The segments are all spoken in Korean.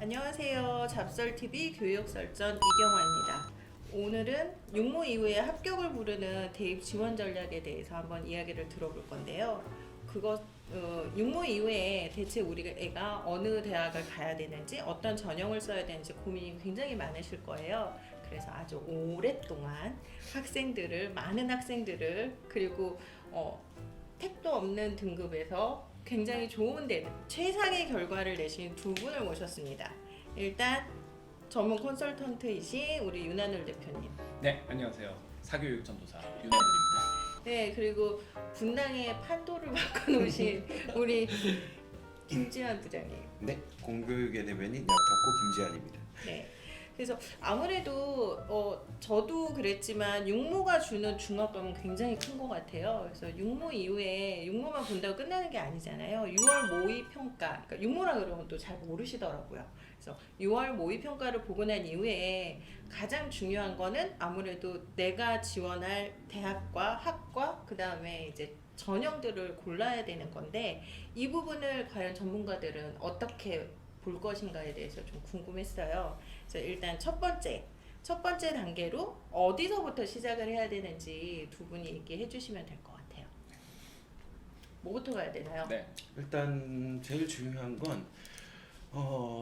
안녕하세요. 잡설TV 교육설전 이경화입니다. 오늘은 육모 이후에 합격을 부르는 대입 지원 전략에 대해서 한번 이야기를 들어볼 건데요. 육모 이후에 대체 우리 애가 어느 대학을 가야 되는지, 어떤 전형을 써야 되는지 고민이 굉장히 많으실 거예요. 그래서 아주 오랫동안 많은 학생들을, 그리고 택도 없는 등급에서 굉장히 좋은 최상의 결과를 내신 두 분을 모셨습니다. 일단 전문 컨설턴트이신 우리 윤한울 대표님. 네, 안녕하세요. 사교육 전도사 윤한울입니다. 네, 그리고 분당의 판도를 바꿔놓으신 우리 김지한 부장님. 네, 공교육의 대변인 약탁고 김지한입니다. 네. 그래서 아무래도 저도 그랬지만 육모가 주는 중압감은 굉장히 큰 것 같아요. 그래서 육모 이후에 육모만 본다고 끝나는 게 아니잖아요. 6월 모의 평가, 그러니까 육모라 그러면 또 잘 모르시더라고요. 그래서 6월 모의 평가를 보고 난 이후에 가장 중요한 거는 아무래도 내가 지원할 대학과 학과, 그 다음에 이제 전형들을 골라야 되는 건데, 이 부분을 과연 전문가들은 어떻게 볼 것인가에 대해서 좀 궁금했어요. 그래서 일단 첫 번째 단계로 어디서부터 시작을 해야 되는지 두 분이 얘기해 주시면 될 것 같아요. 뭐부터 가야 되나요? 네, 일단 제일 중요한 건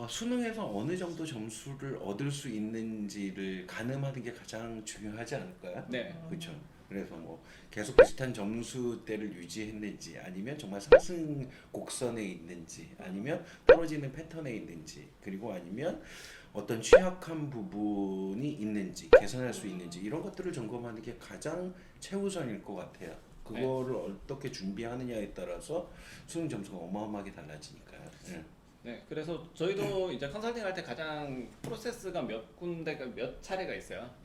수능에서 어느 정도 점수를 얻을 수 있는지를 가늠하는 게 가장 중요하지 않을까요? 네, 그렇죠. 그래서 뭐 계속 비슷한 점수대를 유지했는지, 아니면 정말 상승 곡선에 있는지, 아니면 떨어지는 패턴에 있는지, 그리고 아니면 어떤 취약한 부분이 있는지, 개선할 수 있는지, 이런 것들을 점검하는 게 가장 최우선일 것 같아요. 그거를 어떻게 준비하느냐에 따라서 수능 점수가 어마어마하게 달라지니까요. 네. 네. 그래서 저희도 이제 컨설팅 할 때 가장 프로세스가 몇 차례가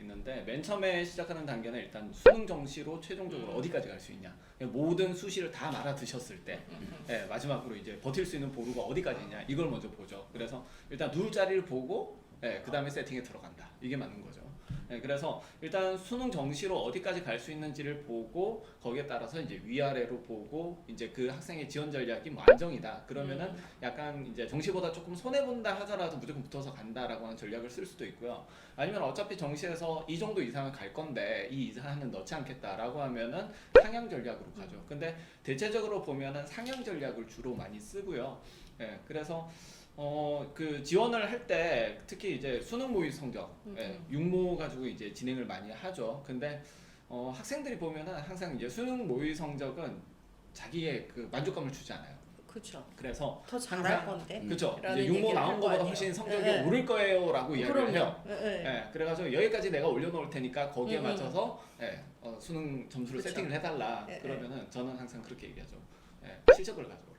있는데 맨 처음에 시작하는 단계는 일단 수능 정시로 최종적으로 어디까지 갈 수 있냐. 모든 수시를 다 말아 드셨을 때, 네, 마지막으로 이제 버틸 수 있는 보루가 어디까지 있냐. 이걸 먼저 보죠. 그래서 일단 누울 자리를 보고, 네, 그 다음에 세팅에 들어간다. 이게 맞는 거죠. 네, 그래서 일단 수능 정시로 어디까지 갈 수 있는지를 보고, 거기에 따라서 이제 위아래로 보고, 이제 그 학생의 지원 전략이 뭐 안정이다. 그러면은 약간 이제 정시보다 조금 손해 본다 하더라도 무조건 붙어서 간다라고 하는 전략을 쓸 수도 있고요. 아니면 어차피 정시에서 이 정도 이상은 갈 건데 이 이상은 넣지 않겠다라고 하면은 상향 전략으로 가죠. 근데 대체적으로 보면은 상향 전략을 주로 많이 쓰고요. 예, 그래서 그 지원을 할 때 특히 이제 수능 모의 성적, 예, 육모 가지고 이제 진행을 많이 하죠. 근데 학생들이 보면은 항상 이제 수능 모의 성적은 자기의 그 만족감을 주지 않아요. 그렇죠. 그래서 더 잘할 건데. 그렇죠. 라는 이제 육모 얘기를 나온 할 거보다 거 훨씬 아니에요. 성적이 네. 오를 거예요라고 이야기를 해요. 그럼요. 네. 예, 그래가지고 여기까지 내가 올려놓을 테니까 거기에 맞춰서 수능 점수를 그쵸. 세팅을 해달라. 네, 그러면은 저는 항상 그렇게 얘기하죠. 실적을 가져오라.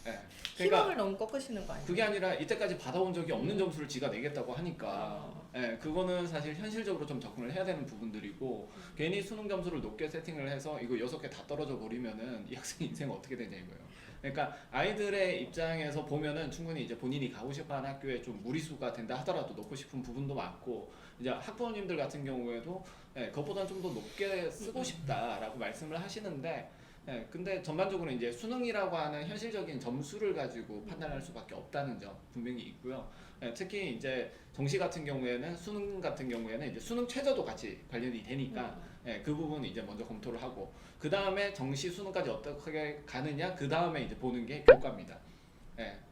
예, 희망을 너무 꺾으시는 거 아니에요? 그게 아니라 이때까지 받아온 적이 없는 점수를 지가 내겠다고 하니까, 그거는 사실 현실적으로 좀 접근을 해야 되는 부분들이고, 괜히 수능 점수를 높게 세팅을 해서 이거 6개 다 떨어져 버리면은 이 학생 인생 어떻게 되냐 이거예요. 그러니까 아이들의 입장에서 보면은 충분히 이제 본인이 가고 싶어하는 학교에 좀 무리수가 된다 하더라도 넣고 싶은 부분도 많고, 이제 학부모님들 같은 경우에도 그것보다는 좀 더 높게 쓰고 싶다라고 말씀을 하시는데, 근데 전반적으로 이제 수능이라고 하는 현실적인 점수를 가지고 판단할 수밖에 없다는 점 분명히 있고요. 특히 이제 정시 같은 경우에는 수능 같은 경우에는 이제 수능 최저도 같이 관련이 되니까 그 부분은 이제 먼저 검토를 하고, 그 다음에 정시 수능까지 어떻게 가느냐, 그 다음에 이제 보는 게 교과입니다.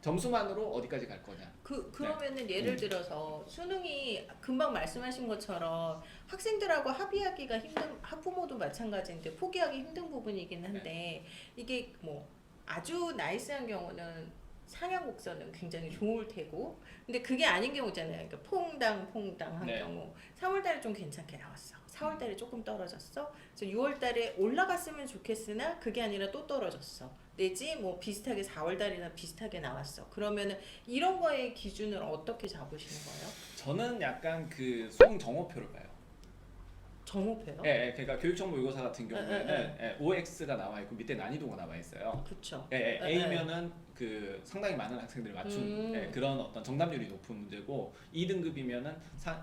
점수만으로 어디까지 갈 거냐. 그러면은 예를 들어서 수능이 금방 말씀하신 것처럼 학생들하고 합의하기가 힘든, 학부모도 마찬가지인데 포기하기 힘든 부분이긴 한데, 이게 뭐 아주 나이스한 경우는 상향 곡선은 굉장히 좋을 테고, 근데 그게 아닌 경우 있잖아요. 그러니까 퐁당한 경우 3월달에 좀 괜찮게 나왔어, 4월달에 조금 떨어졌어, 그래서 6월달에 올라갔으면 좋겠으나 그게 아니라 또 떨어졌어, 내지 뭐 비슷하게 4월달이나 비슷하게 나왔어. 그러면은 이런 거의 기준을 어떻게 잡으시는 거예요? 저는 약간 그 수능 정오표를 봐요. 정오표요? 그러니까 교육정보 모의고사 같은 경우에는 OX가 나와 있고 밑에 난이도가 나와 있어요. 그렇죠. A면은 그 상당히 많은 학생들이 맞춘 그런 어떤 정답률이 높은 문제고, 2등급이면은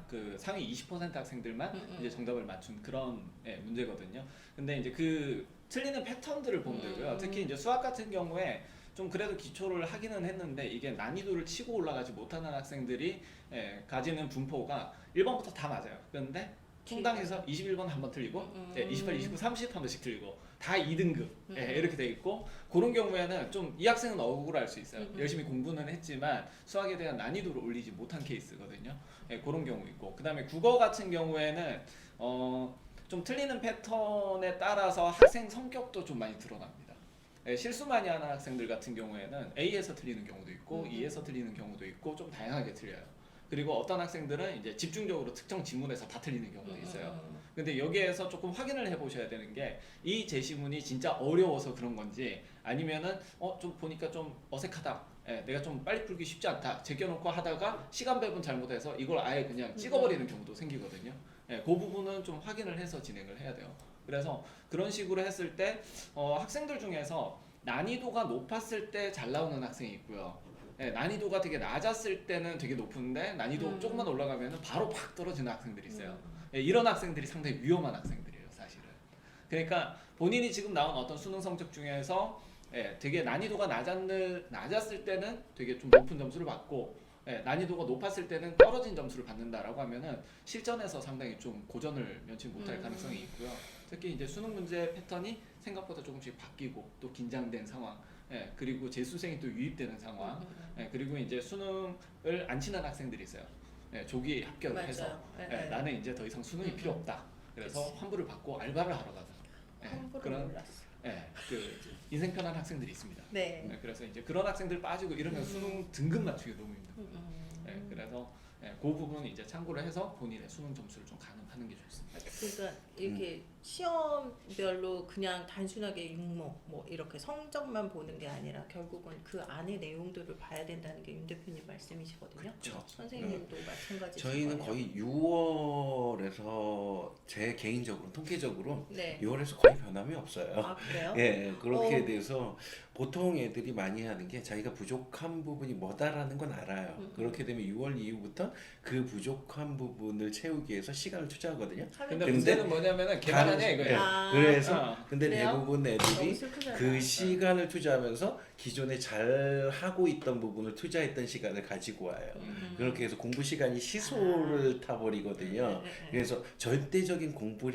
그 상위 20% 학생들만 이제 정답을 맞춘 그런 문제거든요. 근데 이제 그 틀리는 패턴들을 보면 되고요. 특히 이제 수학 같은 경우에 좀 그래도 기초를 하기는 했는데 이게 난이도를 치고 올라가지 못하는 학생들이 가지는 분포가 1번부터 다 맞아요. 그런데 통당에서 21번 한 번 틀리고 28, 29, 30 한 번씩 틀리고 다 2등급 이렇게 돼 있고 그런 경우에는 좀 이 학생은 억울할 수 있어요. 열심히 공부는 했지만 수학에 대한 난이도를 올리지 못한 케이스거든요. 그런 경우 있고 그 다음에 국어 같은 경우에는 좀 틀리는 패턴에 따라서 학생 성격도 좀 많이 드러납니다. 실수 많이 하는 학생들 같은 경우에는 A에서 틀리는 경우도 있고 E에서 틀리는 경우도 있고 좀 다양하게 틀려요. 그리고 어떤 학생들은 이제 집중적으로 특정 지문에서 다 틀리는 경우도 있어요. 근데 여기에서 조금 확인을 해보셔야 되는 게 이 제시문이 진짜 어려워서 그런 건지 아니면은 좀 보니까 좀 어색하다. 내가 좀 빨리 풀기 쉽지 않다. 제껴놓고 하다가 시간 배분 잘못해서 이걸 아예 그냥 찍어버리는 경우도 생기거든요. 그 부분은 좀 확인을 해서 진행을 해야 돼요. 그래서 그런 식으로 했을 때 학생들 중에서 난이도가 높았을 때 잘 나오는 학생이 있고요. 난이도가 되게 낮았을 때는 되게 높은데 난이도 조금만 올라가면 바로 팍 떨어지는 학생들이 있어요. 이런 학생들이 상당히 위험한 학생들이에요, 사실은. 그러니까 본인이 지금 나온 어떤 수능 성적 중에서 되게 난이도가 낮았을 때는 되게 좀 높은 점수를 받고 난이도가 높았을 때는 떨어진 점수를 받는다라고 하면은 실전에서 상당히 좀 고전을 면치 못할 가능성이 있고요. 특히 이제 수능 문제 패턴이 생각보다 조금씩 바뀌고 또 긴장된 상황, 그리고 재수생이 또 유입되는 상황, 그리고 이제 수능을 안 치는 학생들이 있어요. 조기 합격을 맞아요. 해서 나는 이제 더 이상 수능이 필요 없다. 그래서 그치. 환불을 받고 알바를 하러 가자. 함부로 그런 몰랐어. 그 인생 편한 학생들이 있습니다. 네. 그래서 이제 그런 학생들 빠지고 이러면 수능 등급 맞추기 너무 힘들어요. 그래서 그 부분은 이제 참고를 해서 본인의 수능 점수를 좀 가늠하는 게 좋습니다. 그러니까 이렇게 시험별로 그냥 단순하게 육모 뭐 이렇게 성적만 보는 게 아니라 결국은 그 안에 내용들을 봐야 된다는 게 윤 대표님 말씀이시거든요. 그쵸. 선생님도 마찬가지실 저희는 거예요. 거의 6월에서 제 개인적으로 통계적으로 네. 6월에서 거의 변함이 없어요. 아 그래요? 예, 그렇게 돼서 보통 애들이 많이 하는 게 자기가 부족한 부분이 뭐다라는 건 알아요. 그렇게 되면 6월 이후부터 그 부족한 부분을 채우기 위해서 시간을 투자하거든요. 근데 근데 문제는 뭐냐면은 개발하냐 예, 이거예요. 아. 그래서 근데 그래요? 대부분 애들이 너무 슬프잖아. 그 시간을 투자하면서 기존에 잘 하고 있던 부분을 투자했던 시간을 가지고 와요. 그렇게 해서 공부 시간이 시소를 타버리거든요. 그래서 절대적인 공부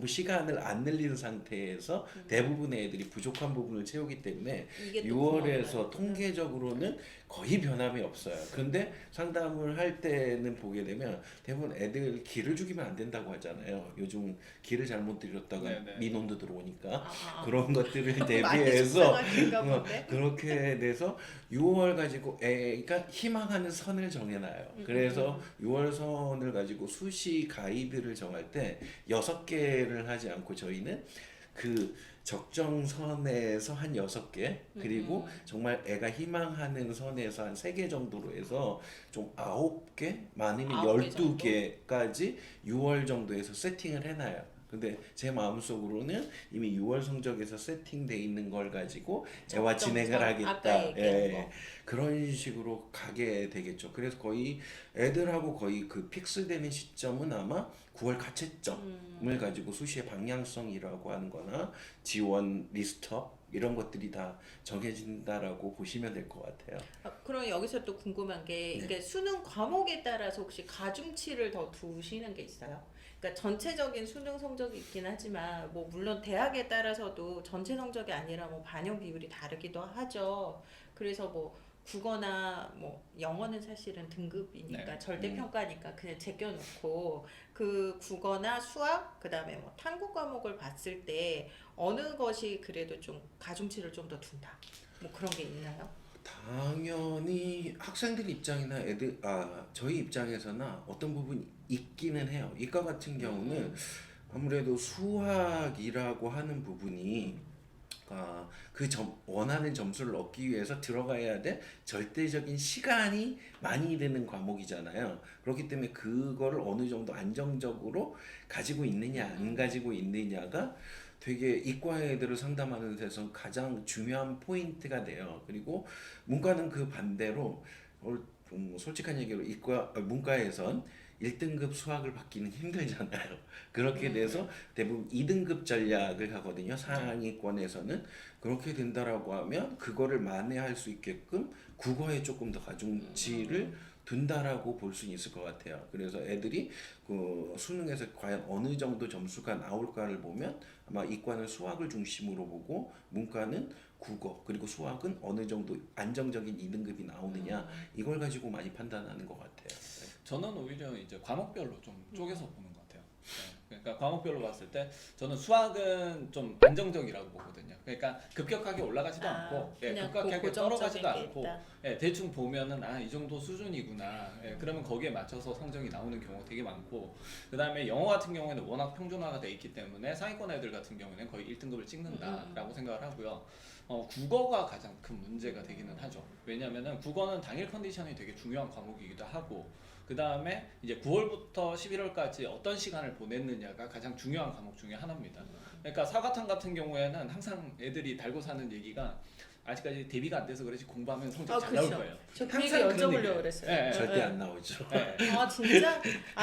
시간을 안 늘리는 상태에서 대부분의 애들이 부족한 부분을 채우기 때문에 이게 또 6월에서 고마워요. 통계적으로는 거의 변함이 없어요. 근데 상담을 할 때는 보게 되면 대부분 애들 기를 죽이면 안 된다고 하잖아요. 요즘 기를 잘못 들였다가 네네. 민원도 들어오니까 아. 그런 것들을 많이 대비해서 속상하신가 본데? 그렇게 돼서 6월 가지고 애가 희망하는 선을 정해놔요. 그래서 6월 선을 가지고 수시 가이드를 정할 때 6개를 하지 않고 저희는 그 적정선에서 한 6개 그리고 정말 애가 희망하는 선에서 한 3개 정도로 해서 좀 9개 많으면 9개 정도? 12개까지 6월 정도에서 세팅을 해놔요. 근데 제 마음속으로는 이미 6월 성적에서 세팅돼 있는 걸 가지고 애와 적정선, 진행을 아까 하겠다. 얘기한 거. 그런 식으로 가게 되겠죠. 그래서 거의 애들하고 거의 그 픽스되는 시점은 아마 9월 가채점을 가지고 수시의 방향성이라고 하는 거나 지원 리스트업 이런 것들이 다 정해진다라고 보시면 될 것 같아요. 그럼 여기서 또 궁금한 게 이게 수능 과목에 따라서 혹시 가중치를 더 두시는 게 있어요? 그러니까 전체적인 수능 성적이 있긴 하지만 뭐 물론 대학에 따라서도 전체 성적이 아니라 뭐 반영 비율이 다르기도 하죠. 그래서 뭐 국어나 뭐 영어는 사실은 등급이니까 네. 절대 평가니까 그냥 제껴놓고 그 국어나 수학 그다음에 뭐 탐구 과목을 봤을 때 어느 것이 그래도 좀 가중치를 좀 더 둔다. 뭐 그런 게 있나요? 당연히 학생들 입장이나 저희 입장에서나 어떤 부분이 있기는 해요. 이과 같은 경우는 아무래도 수학이라고 하는 부분이 원하는 점수를 얻기 위해서 들어가야 될 절대적인 시간이 많이 드는 과목이잖아요. 그렇기 때문에 그거를 어느 정도 안정적으로 가지고 있느냐 안 가지고 있느냐가 되게 이과 애들을 상담하는 데서 가장 중요한 포인트가 돼요. 그리고 문과는 그 반대로 솔직한 얘기로 문과에선 1등급 수학을 받기는 힘들잖아요. 그렇게 돼서 대부분 2등급 전략을 하거든요. 상위권에서는. 그렇게 된다라고 하면 그거를 만회할 수 있게끔 국어에 조금 더 가중치를 둔다라고 볼 수 있을 것 같아요. 그래서 애들이 그 수능에서 과연 어느 정도 점수가 나올까를 보면 아마 이과는 수학을 중심으로 보고 문과는 국어 그리고 수학은 어느 정도 안정적인 2등급이 나오느냐 이걸 가지고 많이 판단하는 것 같아요. 저는 오히려 이제 과목별로 좀 쪼개서 보는 것 같아요. 네. 그러니까 과목별로 봤을 때 저는 수학은 좀 안정적이라고 보거든요. 그러니까 급격하게 올라가지도 않고 급격하게 떨어가지도 않고 대충 보면은 이 정도 수준이구나. 그러면 거기에 맞춰서 성적이 나오는 경우가 되게 많고 그 다음에 영어 같은 경우에는 워낙 평준화가 돼 있기 때문에 상위권 애들 같은 경우에는 거의 1등급을 찍는다라고 생각을 하고요. 국어가 가장 큰 문제가 되기는 하죠. 왜냐면은 국어는 당일 컨디션이 되게 중요한 과목이기도 하고 그 다음에 이제 9월부터 11월까지 어떤 시간을 보냈느냐가 가장 중요한 과목 중에 하나입니다. 그러니까 사과탕 같은 경우에는 항상 애들이 달고 사는 얘기가 아직까지 대비가 안 돼서 그렇지 공부하면 성적 잘 나올 거예요. 저 그 얘기 여쭤보려고 그랬어요. 절대 안 나오죠. 아 진짜?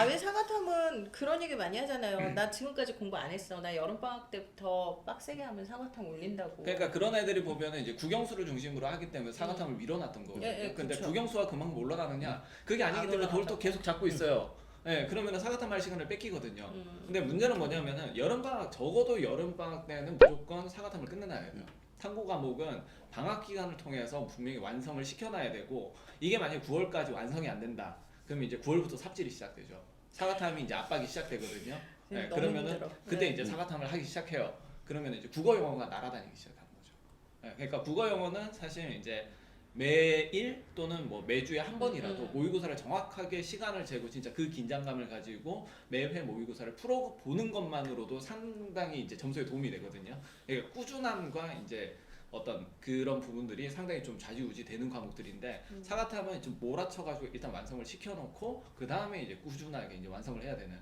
왜 사과탕은 그런 얘기 많이 하잖아요. 나 지금까지 공부 안 했어. 나 여름방학 때부터 빡세게 하면 사과탕 올린다고. 그러니까 그런 애들이 보면은 이제 국영수를 중심으로 하기 때문에 사과탕을 밀어놨던 거거든요. 근데 그쵸. 국영수가 그만큼 올라가느냐? 그게 아니기 때문에 그걸 또 계속 잡고 있어요. 그러면은 사과탕 할 시간을 뺏기거든요. 근데 문제는 뭐냐면은 여름방학 적어도 여름방학 때는 무조건 사과탕을 끝내놔야 돼요. 탐구 과목은 방학 기간을 통해서 분명히 완성을 시켜놔야 되고 이게 만약 9월까지 완성이 안 된다. 그럼 이제 9월부터 삽질이 시작되죠. 사과탐이 이제 압박이 시작되거든요. 그러면은 힘들어. 그때 이제 사과탐을 하기 시작해요. 그러면 이제 국어 영어가 날아다니기 시작하는 거죠. 그러니까 국어 영어는 사실 이제 매일 또는 뭐 매주에 한 번이라도 모의고사를 정확하게 시간을 재고 진짜 그 긴장감을 가지고 매회 모의고사를 풀어보는 것만으로도 상당히 이제 점수에 도움이 되거든요. 그러니까 꾸준함과 이제 어떤 그런 부분들이 상당히 좀 좌지우지 되는 과목들인데 사과탐은 좀 몰아쳐가지고 일단 완성을 시켜놓고 그 다음에 이제 꾸준하게 이제 완성을 해야 되는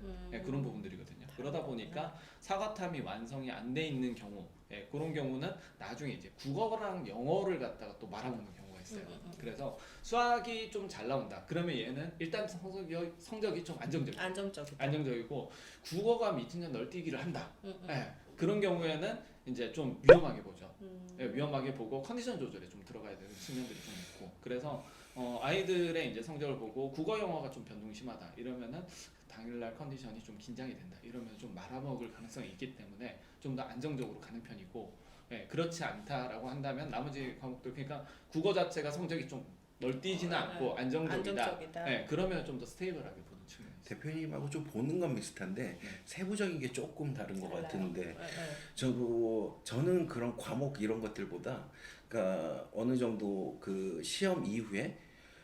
그런 부분들이거든요. 그러다 보니까 사과탐이 완성이 안 돼 있는 경우 그런 경우는 나중에 이제 국어랑 영어를 갖다가 또 말아먹는 경우가 있어요. 그래서 수학이 좀 잘 나온다. 그러면 얘는 일단 성적이 좀 안정적이고 국어가 미친 듯 널뛰기를 한다. 그런 경우에는 이제 좀 위험하게 보죠. 위험하게 보고 컨디션 조절에 좀 들어가야 되는 측면들이 좀 있고 그래서 아이들의 이제 성적을 보고 국어 영어가 좀 변동이 심하다 이러면은 당일날 컨디션이 좀 긴장이 된다 이러면 좀 말아먹을 가능성이 있기 때문에 좀 더 안정적으로 가는 편이고 그렇지 않다라고 한다면 나머지 과목들 그러니까 국어 자체가 성적이 좀 널뛰지는 않고 안정적이다. 그러면 좀 더 스테이블하게 보는 측면이 있어요. 대표님하고 좀 보는 건 비슷한데 세부적인 게 조금 다른 것 같은데 저는 그런 과목 이런 것들보다 그러니까 어느 정도 그 시험 이후에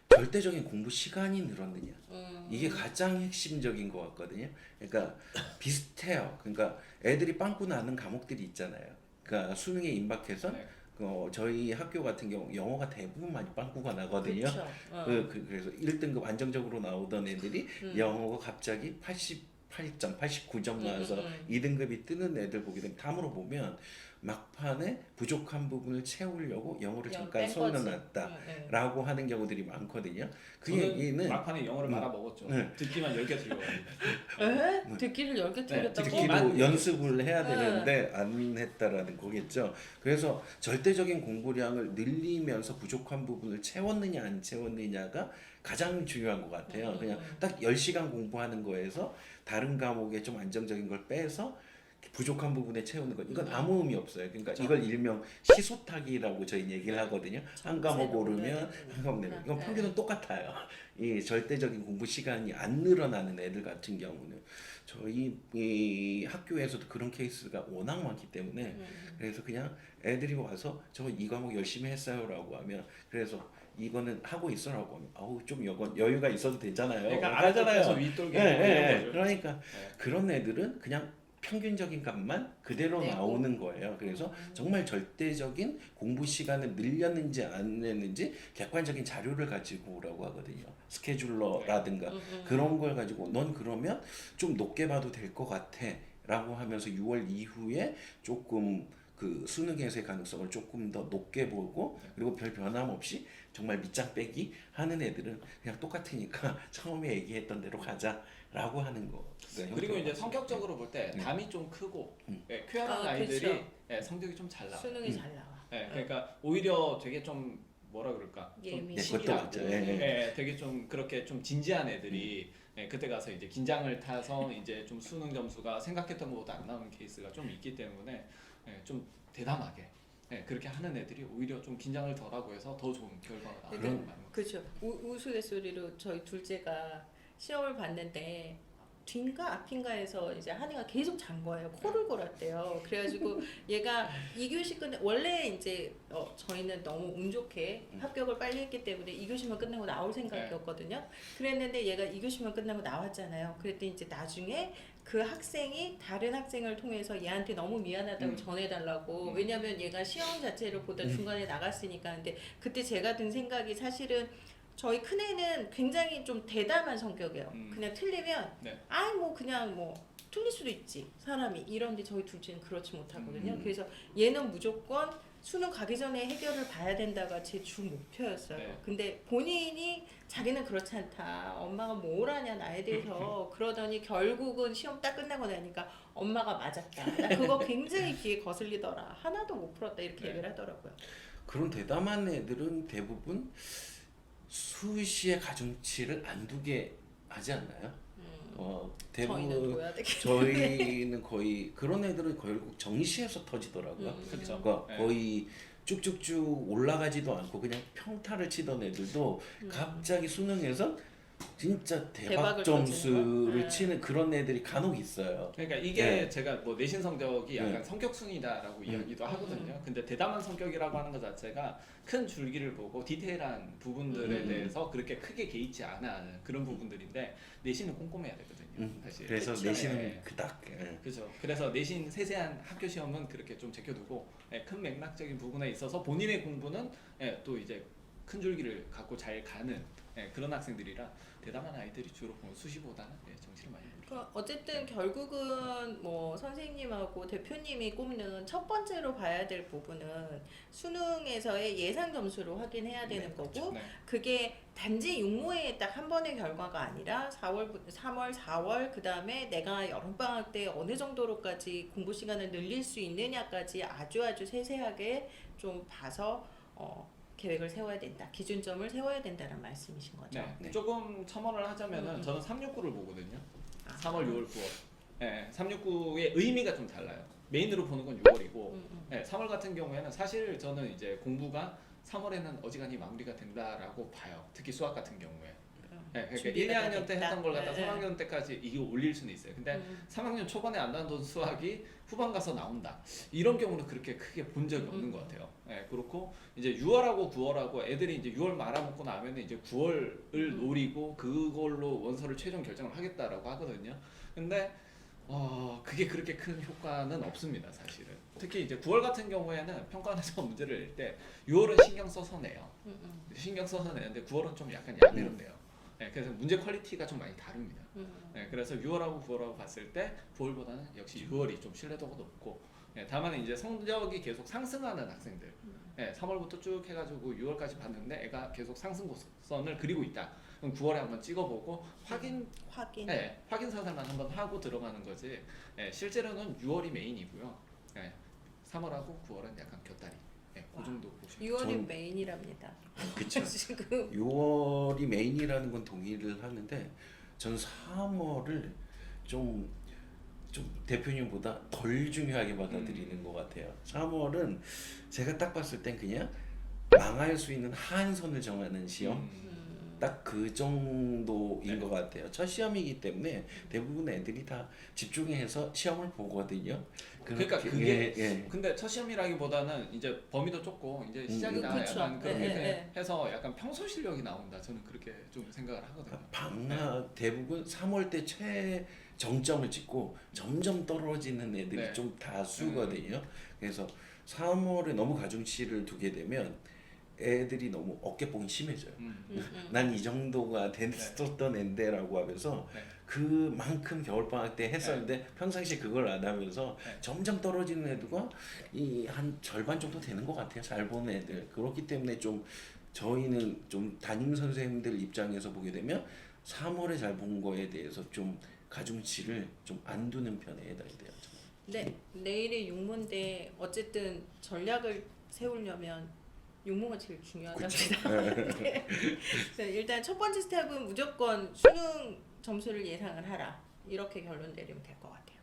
절대적인 공부 시간이 늘었느냐 이게 가장 핵심적인 것 같거든요. 그러니까 비슷해요. 그러니까 애들이 빵꾸 나는 과목들이 있잖아요. 그러니까 수능에 임박해서 저희 학교 같은 경우 영어가 대부분 많이 빵꾸가 나거든요. 그래서 1등급 안정적으로 나오던 애들이 영어가 갑자기 88점, 89점 나와서 2등급이 뜨는 애들 보게 되면 다음으로 보면 막판에 부족한 부분을 채우려고 영어를 잠깐 손어놨다라고 하는 경우들이 많거든요. 그 얘기는 막판에 영어를 말아먹었죠. 듣기만 10개 들고 듣기를 10개 틀렸다고? 듣기도 연습을 해야 되는데 안 했다라는 거겠죠. 그래서 절대적인 공부량을 늘리면서 부족한 부분을 채웠느냐 안 채웠느냐가 가장 중요한 것 같아요. 그냥 딱 10시간 공부하는 거에서 다른 과목에 좀 안정적인 걸 빼서 부족한 부분에 채우는 것 이건 아무 의미 없어요. 그러니까 이걸 일명 시소타기라고 저희 얘기를 하거든요. 한 과목 오르면 한 과목 내려. 이건 평균은 똑같아요. 이 절대적인 공부 시간이 안 늘어나는 애들 같은 경우는 저희 이 학교에서도 그런 케이스가 워낙 많기 때문에 그래서 그냥 애들이 와서 저 이 과목 열심히 했어요라고 하면 그래서 이거는 하고 있어라고 하면 아우 좀 여유가 있어도 되잖아요. 그러니까 알아잖아요. 윗돌게. 그러니까 그런 애들은 그냥 평균적인 값만 그대로 나오는 거예요. 그래서 정말 절대적인 공부 시간을 늘렸는지 안 했는지 객관적인 자료를 가지고 오라고 하거든요. 스케줄러라든가 그런 걸 가지고 넌 그러면 좀 높게 봐도 될 것 같아 라고 하면서 6월 이후에 조금 그 수능에서의 가능성을 조금 더 높게 보고 그리고 별 변함 없이 정말 밑장 빼기 하는 애들은 그냥 똑같으니까 처음에 얘기했던 대로 가자 라고 하는 거. 그리고 이제 성격적으로 볼 때 네. 담이 좀 크고 음. 쾌활한 아, 아이들이 그렇죠. 성적이 좀 잘 나와요. 수능이 잘 나와. 그러니까 오히려 되게 좀 뭐라 그럴까 좀 예민. 네, 그것도 치밀하고 맞죠. 예. 되게 좀 그렇게 좀 진지한 애들이 그때 가서 이제 긴장을 타서 이제 좀 수능 점수가 생각했던 것보다 안 나오는 케이스가 좀 있기 때문에 좀 대담하게 그렇게 하는 애들이 오히려 좀 긴장을 덜하고 해서 더 좋은 결과가 나오는 그럼- 거 많은 것 그렇죠. 우스갯소리로 저희 둘째가 시험을 봤는데 뒤인가 앞인가에서 이제 한이가 계속 잔 거예요. 코를 골았대요. 그래가지고 얘가 2교시 끝내 원래 이제 저희는 너무 운 좋게 합격을 빨리 했기 때문에 2교시만 끝나고 나올 생각이었거든요. 그랬는데 얘가 2교시만 끝나고 나왔잖아요. 그랬더니 이제 나중에 그 학생이 다른 학생을 통해서 얘한테 너무 미안하다고 전해달라고. 왜냐면 얘가 시험 자체를 보다 중간에 나갔으니까. 근데 그때 제가 든 생각이 사실은 저희 큰애는 굉장히 좀 대담한 성격이에요. 그냥 틀리면 네. 아이 뭐 그냥 뭐 틀릴 수도 있지 사람이 이런데 저희 둘째는 그렇지 못하거든요. 그래서 얘는 무조건 수능 가기 전에 해결을 봐야 된다가 제 주 목표였어요. 네. 근데 본인이 자기는 그렇지 않다. 엄마가 뭘 하냐 나에 대해서 그러더니 결국은 시험 딱 끝나고 나니까 엄마가 맞았다. 나 그거 굉장히 귀에 거슬리더라. 하나도 못 풀었다 이렇게 네. 얘기를 하더라고요. 그런 대담한 애들은 대부분 수시에 가중치를 안 두게 하지 않나요? 저희는 대부분 둬야 되겠네. 저희는 거의 그런 애들은 결국 정시에서 터지더라고요. 그렇죠. 그러니까 거의 쭉쭉쭉 올라가지도 않고 그냥 평타를 치던 애들도 갑자기 수능에서 진짜 대박 대박을 점수를 터지는 거? 치는 그런 애들이 간혹 있어요. 그러니까 이게 네. 제가 뭐 내신 성적이 약간 네. 성격순이다라고 이야기도 하거든요. 근데 대담한 성격이라고 하는 것 자체가 큰 줄기를 보고 디테일한 부분들에 대해서 그렇게 크게 개의치 않아 하는 그런 부분들인데 내신은 꼼꼼해야 되거든요. 사실. 그래서 그쵸. 내신은 네. 그닥. 그렇죠. 그래서 내신 세세한 학교 시험은 그렇게 좀 제껴두고 큰 맥락적인 부분에 있어서 본인의 공부는 또 이제 큰 줄기를 갖고 잘 가는 그런 학생들이라 대담한 아이들이 주로 보면 수시보다는 정시를 많이 보죠. 그러니까 어쨌든 결국은 뭐 선생님하고 대표님이 꼽는 첫 번째로 봐야 될 부분은 수능에서의 예상 점수를 확인해야 되는 거고 네. 그게 단지 육모의 딱 한 번의 결과가 아니라 3월, 4월 그 다음에 내가 여름방학 때 어느 정도로까지 공부 시간을 늘릴 수 있느냐까지 아주 세세하게 좀 봐서 계획을 세워야 된다. 기준점을 세워야 된다는 말씀이신 거죠. 네. 네. 조금 첨언을 하자면은 저는 369를 보거든요. 아. 3월, 6월, 9월. 369의 의미가 좀 달라요. 메인으로 보는 건 6월이고 3월 같은 경우에는 사실 저는 이제 공부가 3월에는 어지간히 마무리가 된다라고 봐요. 특히 수학 같은 경우에. 그러니까 1, 준비가 2학년 때 됐다. 했던 걸 갖다 네. 3학년 때까지 이게 올릴 수는 있어요. 근데 3학년 초반에 안 나왔던 수학이 후반 가서 나온다. 이런 경우는 그렇게 크게 본 적이 없는 것 같아요. 그렇고 이제 6월하고 9월하고 애들이 이제 6월 말아먹고 나면 이제 9월을 노리고 그걸로 원서를 최종 결정을 하겠다라고 하거든요. 근데 그게 그렇게 큰 효과는 없습니다, 사실은. 특히 이제 9월 같은 경우에는 평가원에서 문제를 낼 때 6월은 신경 써서 내요. 신경 써서 내는데 9월은 좀 약간 야매로 내요. 그래서 문제 퀄리티가 좀 많이 다릅니다. 그래서 6월하고 9월하고 봤을 때 9월보다는 역시 6월이 좀 신뢰도가 높고 다만 이제 성적이 계속 상승하는 학생들 3월부터 쭉 해가지고 6월까지 봤는데 애가 계속 상승곡선을 그리고 있다. 그럼 9월에 한번 찍어보고 확인 사살만 한번 하고 들어가는 거지. 실제로는 6월이 메인이고요. 3월하고 9월은 약간 곁다리. 그 정도 보시면. 6월이 메인이랍니다. 그렇죠. 지금 6월이 메인이라는 건 동의를 하는데 전 3월을 좀 대표님보다 덜 중요하게 받아들이는 것 같아요. 3월은 제가 딱 봤을 땐 그냥 망할 수 있는 하한선을 정하는 시험 딱 그 정도인 것 같아요. 첫 시험이기 때문에 대부분 애들이 다 집중해서 시험을 보거든요. 그러니까 그렇게, 그게 근데 첫 시험이라기보다는 이제 범위도 좁고 이제 시작이다 그쵸. 약간 그렇게 네. 해서 약간 평소 실력이 나온다. 저는 그렇게 좀 생각을 하거든요. 방학 대부분 3월 때 최정점을 찍고 점점 떨어지는 애들이 네. 좀 다수거든요. 그래서 3월에 너무 가중치를 두게 되면 애들이 너무 어깨뽕이 심해져요. 난 이 정도가 됐었던 앤데라고 하면서 네. 그만큼 겨울방학 때 했었는데 평상시에 그걸 안 하면서 점점 떨어지는 애들과 이 한 절반 정도 되는 것 같아요. 잘 보는 애들. 그렇기 때문에 좀 저희는 좀 담임 선생님들 입장에서 보게 되면 3월에 잘 본 거에 대해서 좀 가중치를 좀 안 두는 편에 해당이 돼요. 정말. 네, 내일이 육모인데 어쨌든 전략을 세우려면 육모가 제일 중요하답니다. 네. 그래서 일단 첫 번째 스텝은 무조건 수능 점수를 예상을 하라. 이렇게 결론 내리면 될 것 같아요.